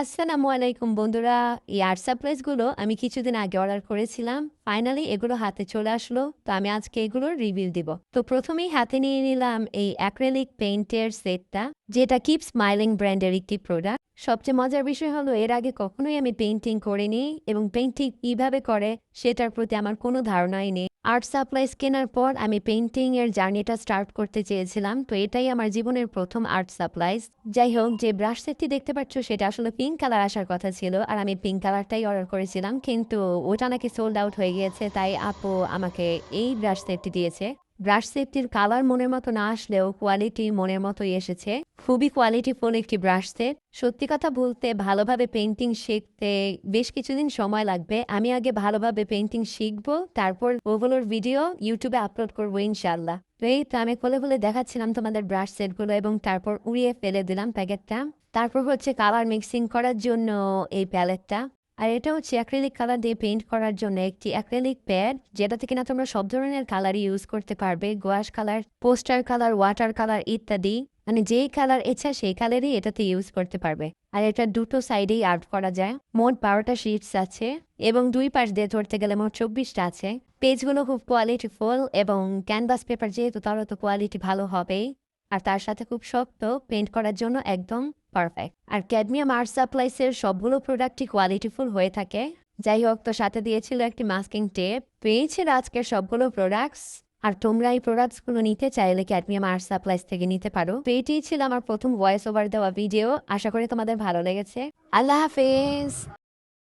আসসালামু আলাইকুম বন্ধুরা। এই আর্ট সাপ্লাইজগুলো আমি কিছুদিন আগে অর্ডার করেছিলাম। ফাইনালি এগুলো হাতে চলে আসলো। তো আমি আজকে এগুলোর রিভিউ দিব। তো প্রথমেই হাতে নিয়ে নিলাম এই অ্যাক্রিলিক পেইন্টের সেটটা, যেটা কিপ স্মাইলিং ব্র্যান্ডের একটি প্রোডাক্ট। সবচেয়ে মজার বিষয় হলো এর আগে কখনোই আমি পেইন্টিং করিনি এবং পেইন্টিং কিভাবে করে সেটার প্রতি আমার কোনো ধারণাই নেই। আর্ট সাপ্লাইজ কেনার পর আমি পেইন্টিং এর জার্নিটা স্টার্ট করতে চেয়েছিলাম। তো এটাই আমার জীবনের প্রথম আর্ট সাপ্লাইজ। যাই হোক, যে ব্রাশ সেটটি দেখতে পাচ্ছ সেটা আসলে পিঙ্ক কালার আসার কথা ছিল, আর আমি পিঙ্ক কালারটাই অর্ডার করেছিলাম, কিন্তু ওটা নাকি সোল্ড আউট হয়ে গিয়েছে। তাই আপু আমাকে এই ব্রাশ সেটটি দিয়েছে। ব্রাশ সেটটির কালার মনের মতো না আসলেও কোয়ালিটি মনের মতোই এসেছে। খুবই কোয়ালিটিফুল একটি ব্রাশ সেট। সত্যি কথা বলতে ভালোভাবে পেইন্টিং শিখতে বেশ কিছুদিন সময় লাগবে। আমি আগে ভালোভাবে পেইন্টিং শিখবো, তারপর ওগুলোর ভিডিও ইউটিউবে আপলোড করবো ইনশাল্লাহ। তো এই তো আমি খুলে খুলে দেখাচ্ছিলাম তোমাদের ব্রাশ সেটগুলো এবং তারপর উড়িয়ে ফেলে দিলাম প্যাকেটটা। তারপর হচ্ছে কালার মিক্সিং করার জন্য এই প্যালেটটা। আর এটা হচ্ছে অ্যাক্রিলিক কালার দিয়ে পেইন্ট করার জন্য একটি অ্যাক্রিলিক প্যাড, যেটা থেকে না তোমরা সব ধরনের কালারই ইউজ করতে পারবে। Gouache colour, poster colour, water colour ইত্যাদি। মানে যেই কালার ইচ্ছা সেই কালারই এটাতে ইউজ করতে পারবে। আর এটা দুটো সাইডেই আর্ট করা যায়। মোট 12টা শিটস আছে এবং দুই পাশ দিয়ে ধরতে গেলে মোট 24টা আছে। পেজগুলো খুব কোয়ালিটিফুল এবং ক্যানভাস পেপার যেহেতু তারও তো কোয়ালিটি ভালো হবেই। আর তার সাথে খুব শক্ত, পেইন্ট করার জন্য একদম পারফেক্ট। আর ক্যাডমিয়াম আর্ট সাপ্লাইসের সবগুলো প্রোডাক্টই কোয়ালিটিফুল হয়ে থাকে। যাই হোক, তো সাথে দিয়েছিল একটি মাস্কিং টেপ। পেয়েছিল আজকের সবগুলো প্রোডাক্টস। আর তোমরা এই প্রোডাক্টসগুলো নিতে চাইলে ক্যাডমিয়াম আর্ট সাপ্লাইস থেকে নিতে পারো। তো এটিই ছিল আমার প্রথম ভয়েস ওভার দেওয়া ভিডিও। আশা করি তোমাদের ভালো লেগেছে। আল্লাহ হাফেজ।